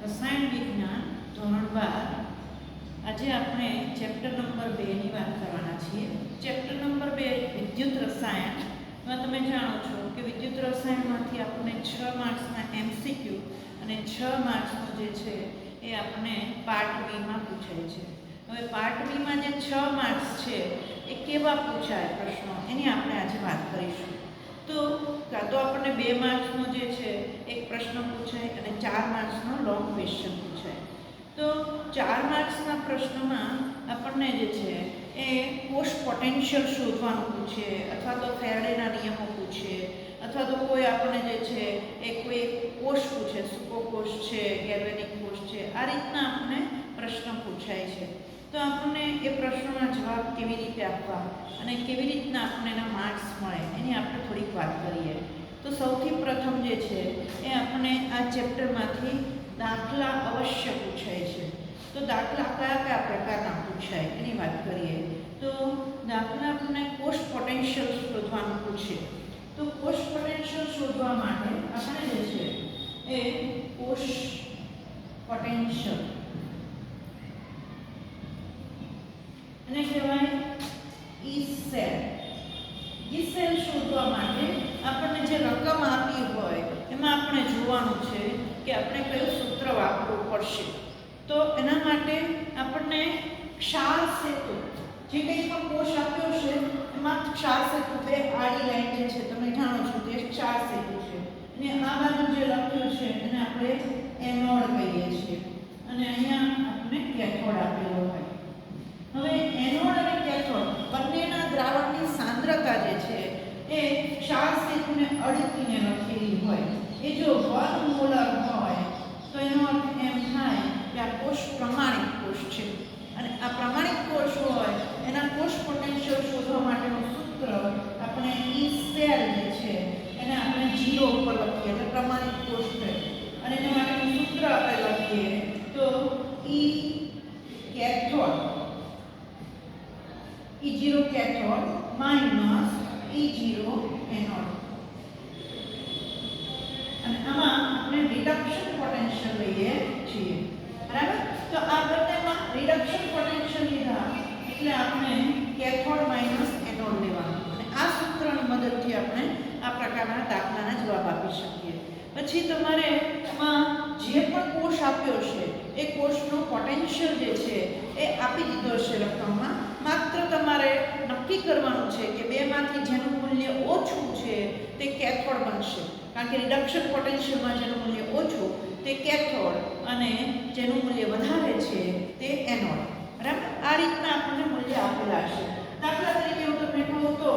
રસાયણ વિજ્ઞાન ધોરણ 12 આજે આપણે ચેપ્ટર નંબર 2 ની વાત કરવાના છીએ. ચેપ્ટર નંબર 2 વિદ્યુત રસાયણમાં તમે જાણો છો કે વિદ્યુત રસાયણમાંથી આપણને 6 માર્ક્સના એમસીક્યુ અને 6 માર્ક્સનો જે છે એ આપણે પાર્ટ બી માં પૂછાય છે. હવે પાર્ટ બી માં જે 6 માર્ક્સ છે એ કેવા પૂછાય પ્રશ્નો એની આપણે આજે વાત કરીશું. તો કાં તો આપણને 2 માર્ક્સનો જે છે એક પ્રશ્ન પૂછાય અને 4 માર્ક્સનો લોંગ ક્વેશ્ચન પૂછાય. તો 4 માર્ક્સના પ્રશ્નમાં આપણને જે છે એ કોષ પોટેન્શિયલ શોધવાનું પૂછે, અથવા તો ફેરાડેના નિયમો પૂછે, અથવા તો કોઈ આપણને જે છે એ કોઈ કોષ પૂછે, સૂકો કોષ છે, ગેલ્વેનિક કોષ છે, આ રીતના આપણને પ્રશ્ન પૂછાય છે. તો આપણને એ પ્રશ્નોના જવાબ કેવી રીતે આપવા અને કેવી રીતના આપણને એના માર્ક્સ મળે એની આપણે થોડીક વાત કરીએ. તો સૌથી પ્રથમ જે છે એ આપણને આ ચેપ્ટરમાંથી દાખલા અવશ્ય પૂછાય છે. તો દાખલા કયા કયા પ્રકારના પૂછાય એની વાત કરીએ. તો દાખલા આપણને કોષ પોટેન્શિયલ શોધવાનું પૂછે. તો કોષ પોટેન્શિયલ શોધવા માટે આપણે જે છે એ કોષ પોટેન્શિયલ એને કહેવાય ઈ સેલ. ઈ સેલ શોધવા માટે આપણને જે રકમ આપી હોય એમાં આપણે જોવાનું છે કે આપણે કયું સૂત્ર વાપરવું પડશે. તો એના માટે આપણને ક્ષાર સેતુ જે કંઈ પણ કોષ આપ્યો છે એમાં ક્ષાર સેતુ બે આડી લાઈન જે છે તમે જાણો છો તે ક્ષાર સેતુ છે. અને આ બાજુ જે લખ્યું છે એને આપણે એનોડ કહીએ છીએ અને અહીંયા આપણે કેથોડ આપેલો હોય. હવે એનોડ અને કેથોડ બંનેના દ્રાવણની સાંદ્રતા જે છે એ ક્ષાર સેતુને અડકીને લખેલી હોય. એ જો 1 મોલર હોય તો એનો અર્થ એમ થાય કે આ કોષ પ્રમાણિક કોષ છે. અને આ પ્રમાણિક કોષ હોય એના કોષ પોટેન્શિયલ શોધવા માટેનું સૂત્ર આપણે ઈ સેલ જે છે એને આપણે 0 ઉપર લખીએ એટલે પ્રમાણિક કોષ છે. અને એના માટેનું સૂત્ર આપણે લખીએ તો ઈ cathode E0 cathode minus E0 anode. અને આમાં આપણે રિડક્શન પોટેન્શિયલ લઈએ છીએ. બરાબર? તો આ બંનેમાં રિડક્શન પોટેન્શિયલ લીધા એટલે આપણે કેથોડ માઇનસ એનોડ લેવાનું. અને આ સૂત્રની મદદથી આપણે આ પ્રકારના દાખલાના જવાબ આપી શકીએ. પછી તમારે એમાં જે પણ કોષ આપ્યો છે એ કોષનો પોટેન્શિયલ જે છે એ આપી દીધો છે લખવામાં. માત્ર તમારે નક્કી કરવાનું છે કે બેમાંથી જેનું મૂલ્ય ઓછું છે તે કેથોડ બનશે. કારણ કે રિડક્શન પોટેન્શિયલમાં જેનું મૂલ્ય ઓછું તે કેથોડ અને જેનું મૂલ્ય વધારે છે તે એનોડ. બરાબર? આ રીતના આપણને મૂલ્ય આપેલા છે. દાખલા તરીકે હું તમને કહું તો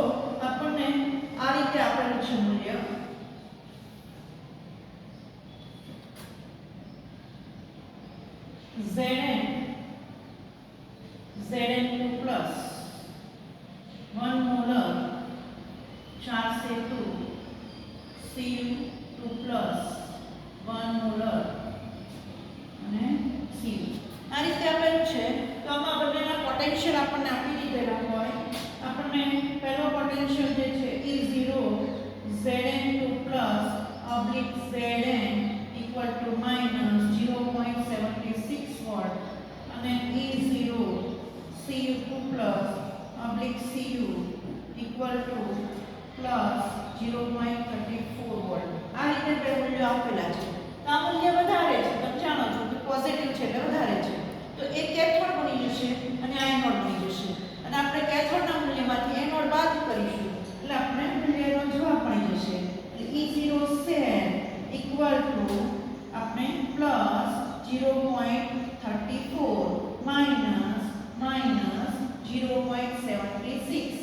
આપણને આ રીતે આપેલું છે મૂલ્ય Zn2 plus 1 molar ક્ષાર સેતુ Cu2 plus 1 molar અને Cu. આ રીતે આપેલું છે. તો આમાં બંનેના પોટેન્શિયલ આપણને આપી દીધેલા હોય. આપણને પહેલો પોટેન્શિયલ જે છે E0 Zn2 plus Zn equal to minus 0.76 watt અને E0 Cu2 plus Cu equal to plus 0.34 watt. આ રીતે બે મૂલ્યો આપેલા છે. તો આ મૂલ્ય વધારે છે, તમે જાણો છો કે પોઝિટિવ છે એટલે વધારે છે. તો એ કેથોડ બની જશે અને આ એનોડ બની જશે. અને આપણે કેથોડના મૂલ્યમાંથી એનોડ બાદ કરીશું એટલે આપણે મૂલ્યનો જવાબ મળી જશે. એટલે E0 સેલ equal to આપણે plus 0.34 minus 0.76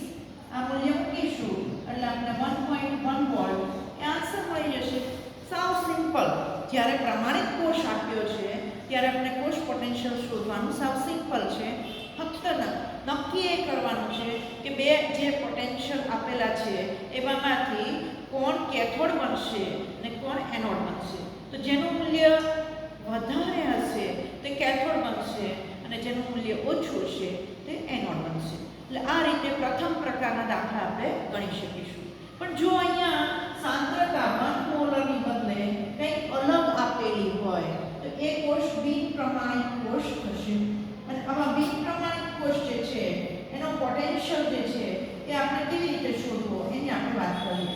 આ મૂલ્ય મૂકીશું એટલે આપણે 1.1 વોલ્ટ એ આન્સર મળી જશે. સાવ સિમ્પલ. જ્યારે પ્રમાણિત કોષ આપ્યો છે ત્યારે આપણે કોષ પોટેન્શિયલ શોધવાનું સાવ સિમ્પલ છે. ફક્ત નક્કી એ કરવાનું છે કે બે જે પોટેન્શિયલ આપેલા છે એમાંથી કોણ કેથોડ બનશે અને કોણ એનોડ બનશે. તો જેનું મૂલ્ય વધારે હશે તે કેથોડ બનશે અને જેનું મૂલ્ય ઓછું હશે તે એનોડ બનશે. એટલે આ રીતે પ્રથમ પ્રકારના દાખલા આપણે ગણી શકીશું. પણ જો અહીંયા સાંદ્રતા 1 મોલરની બદલે કંઈક અલગ આપેલી હોય તો એ કોષ પ્રમાણિત કોષ થશે અને આવા બિન પ્રમાણિત કોષ જે છે એનો પોટેન્શિયલ જે છે એ આપણે કેવી રીતે શોધવો એની આપણે વાત કરીએ.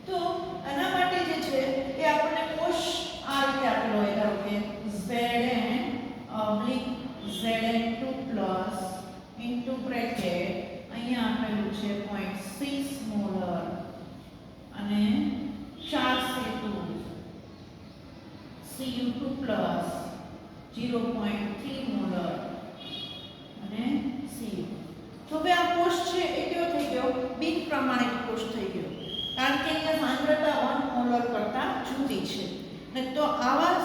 તો આના માટે જે છે એ આપણને કોષ આ રીતે આપેલો હોય, ધારો કે Zn/Zn2 પ્લસ ઇન્ટુ બ્રેકેટ અહીંયા આપેલું છે 0.6 મોલર અને 4 Cu2 પ્લસ 0.3 મોલર અને Cu. તો હવે આ કોષ છે એ કેવો થઈ ગયો? બિન પ્રમાણિત કોષ થઈ ગયો, કારણ કે અહીંયા સાંદ્રતા 1 મોલર કરતાં જુદી છે. ને તો આવા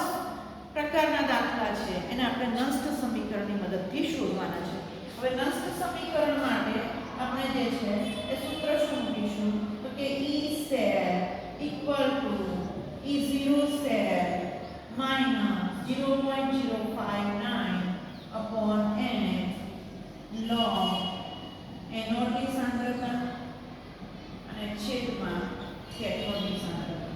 પ્રકારના દાખલા છે એને આપણે નષ્ટ સમીકરણની મદદથી શોધવાના છે. હવે નષ્ટ સમીકરણ માટે આપણે જે છે એ સૂત્ર શું મૂકીશું? તો કે E cell equal to E0 cell minus 0.059 upon n log એનોડની સાંદ્રતા અને છેદમાં કેથોડની સાંદ્રતા.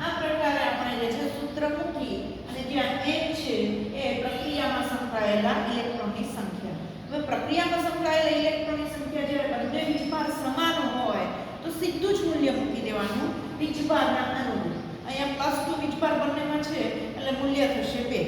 આ પ્રકારે આપણે જે છે સૂત્ર મૂકી અને જ્યાં n છે એ પ્રક્રિયામાં સંકળાયેલા ઇલેક્ટ્રોનની સંખ્યા. હવે પ્રક્રિયામાં સંકળાયેલા ઇલેક્ટ્રોનની સંખ્યા જ્યારે બંને વીજભાર સમાન હોય તો સીધું જ મૂલ્ય મૂકી દેવાનું વીજભારના અનુરૂપ. અહીંયા +2 વીજભાર બંનેમાં છે એટલે મૂલ્ય થશે 2.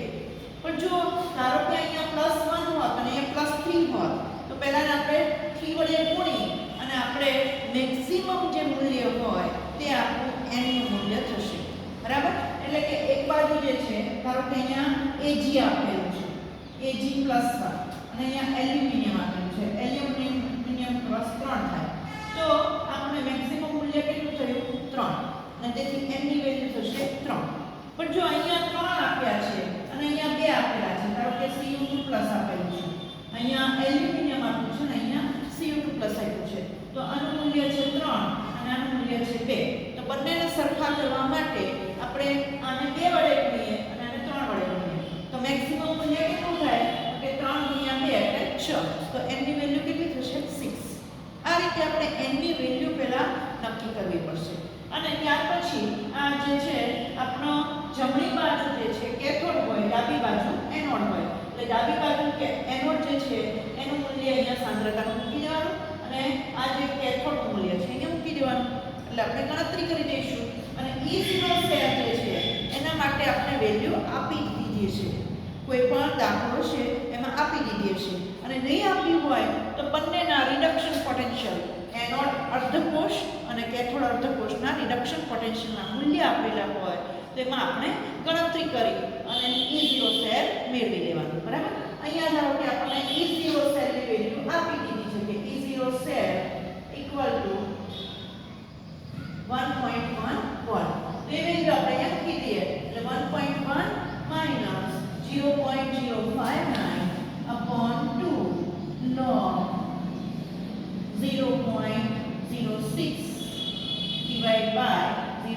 પણ જો ધારો કે અહીંયા +1 હોત અને અહીંયા +3 હોત તો પહેલા આપણે 3 વડે ગુણી અને આપણે મેક્સિમમ જે મૂલ્ય હોય તે આપણું n નું મૂલ્ય થશે. બરાબર? એટલે કે એક બાજુ જે છે ધારો કે અહીંયા Ag આપેલું છે, Ag +1 અને અહીંયા એલ્યુમિનિયમ આપેલું છે, એલ્યુમિનિયમ +3 થાય તો આપણે મેક્સિમમ મૂલ્ય કેટલું થયું? 3. અને તેથી n ની વેલ્યુ થશે 3. પણ જો અહીંયા 3 આપ્યા છે અને અહીંયા 2 આપેલા છે, ધારો કે Cu2+ આપેલું છે, અહીંયા એલ્યુમિનિયમ આપ્યું છે અને અહીંયા Cu2+ આપ્યું છે, તો આનું મૂલ્ય છે 3 અને આનું મૂલ્ય છે 2. તો બંનેને સરખા કરવા માટે આપણે આને 2 વડે ગુણીએ અને આને 3 વડે ગુણીએ તો મેક્સિમમ મૂલ્ય કેટલું થાય? કે 3 × 2 એટલે 6. તો n ની વેલ્યુ કેટલી થશે? 6. આ રીતે આપણે n ની વેલ્યુ પહેલા નક્કી કરવી પડશે. અને ત્યાર પછી આ જે છે આપણો જમણી બાજુ જે છે કેથોડ હોય, ડાબી બાજુ એનોડ હોય. એટલે ડાબી બાજુ કે એનોડ જે છે એનું મૂલ્ય અહીંયા સાંદ્રતાનું મૂકી દેવાનું અને આ જે કેથોડનું મૂલ્ય છે અહીંયા મૂકી દેવાનું. એટલે આપણે ગણતરી કરી દઈશું અને E0 સેલ જે છે એના માટે આપણે વેલ્યુ આપી દીધી છે. કોઈ પણ દાખલો છે એમાં આપી દીધી છે અને નહીં આપી હોય તો બંનેના રિડક્શન પોટેન્શિયલ એનોડ અર્ધકોષ અને કેથોડ અર્ધકોષના રિડક્શન પોટેન્શિયલના મૂલ્ય આપેલા હોય તો એમાં આપણે ગણતરી કરી અને E0 સેલ મેળવી લેવાનું. બરાબર? અહીંયા ધારો કે આપણને E0 સેલની વેલ્યુ આપી દીધી છે કે E0 સેલ equal to 1.11. તો એ વેલ્યુ આપણે અહીંયા મૂકી દઈએ એટલે 1.1 minus 0.059 upon 2 log 0.06 divided by 0.03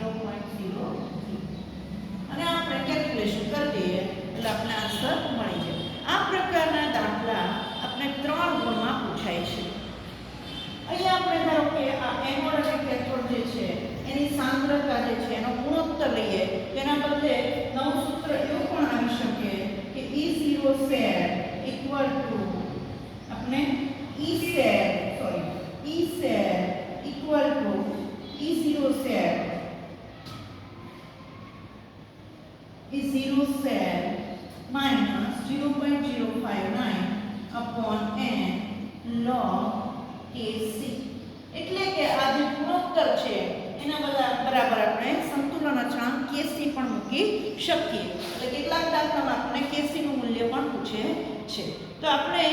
અને આપણે કેલ્ક્યુલેશન કરી દઈએ એટલે આપણે આન્સર મળી જાય. આ પ્રકારના દાખલા આપણે 3 ગુણમાં પૂછાય છે. અહીંયા આપણે ધારો કે આ એનોડ અને કેથોડ જે છે એની સાંદ્રતા જે છે એનો ગુણોત્તર લઈએ તેના બદલે નવું સૂત્ર એવું પણ આવી શકે કે E0 સેલ equal to આપણે E cell equal to E0 cell minus 0.059 upon n log Kc. એટલે કે આ જે ગુણોત્તર છે એના બરાબર આપણે સંતુલન અચળાંક Kc પણ મૂકી શકીએ. એટલે કેટલાક દાખલામાં આપણે Kc નું મૂલ્ય પણ પૂછે છે. તો આપણે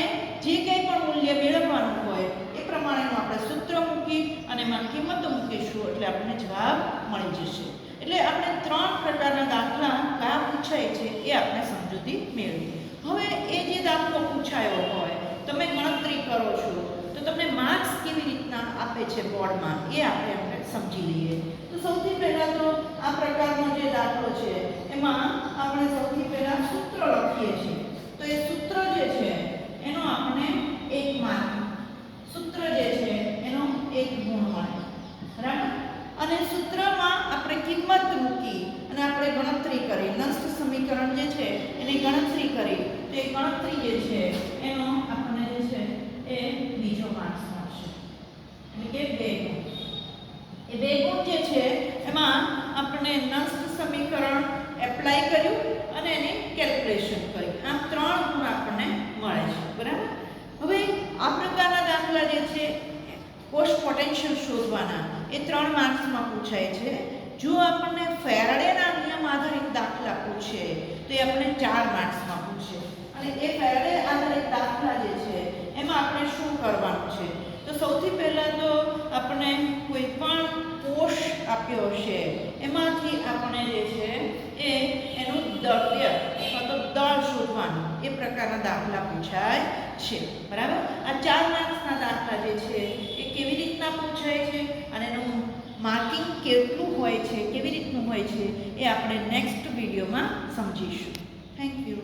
જે કંઈ પણ મૂલ્ય મેળવવાનું હોય એ પ્રમાણેનું આપણે સૂત્ર મૂકી અને એમાં કિંમતો મૂકીશું એટલે આપણને જવાબ મળી જશે. એટલે આપણે 3 પ્રકારના દાખલા કયા પૂછાય છે એ આપણે સમજૂતી મેળવી. હવે એ જે દાખલો પૂછાયો હોય તમે ગણતરી કરો છો તો તમને માર્ક્સ કેવી રીતના આપે છે બોર્ડમાં એ આપણે સમજી લઈએ. તો સૌથી પહેલાં તો આ પ્રકારનો જે દાખલો છે એમાં આપણે સૌથી પહેલાં સૂત્ર લખીએ છીએ. તો એ સૂત્ર જે છે એનો આપણે 1 માર્ક, સૂત્ર જે છે એનો 1 ગુણ મળે. બરાબર? અને સૂત્રમાં આપણે કિંમત મૂકી ગણતરી જે છે એનો આપણને જે છે એ બીજો માર્ક્સ મળશે, એટલે કે 2 ગુણ. એ 2 ગુણ જે છે એમાં આપણે નષ્ટ સમીકરણ એપ્લાય કર્યું અને એની કેલ્ક્યુલેશન કરી. આમ 3 ગુણ આપણને મળે છે. બરાબર. હવે આ પ્રકારના દાખલા જે છે કોસ્ટ પોટેન્શિયલ શોધવાના એ 3 માર્ક્સમાં પૂછાય છે. જો આપણને ફેરાડેના નિયમ આધારિત દાખલા પૂછે તો એ આપણે 4 માર્ક્સમાં પૂછે. અને એ ફેરાડે આધારિત દાખલા જે છે એમાં આપણે શું કરવાનું છે, તો સૌથી પહેલા તો આપણે કોઈ પણ કોષ આપ્યો હશે એમાંથી આપણે જે છે એ એનું દ્રવ્ય અથવા તો દળ શોધવાનું, એ પ્રકારના દાખલા પૂછાય છે. બરાબર. આ 4 માર્ક્સના દાખલા જે છે એ કેવી રીતના પૂછાય છે અને એનું માર્કિંગ કેટલું હોય છે, કેવી રીતનું હોય છે, એ આપણે નેક્સ્ટ વિડીયોમાં સમજીશું. Thank you.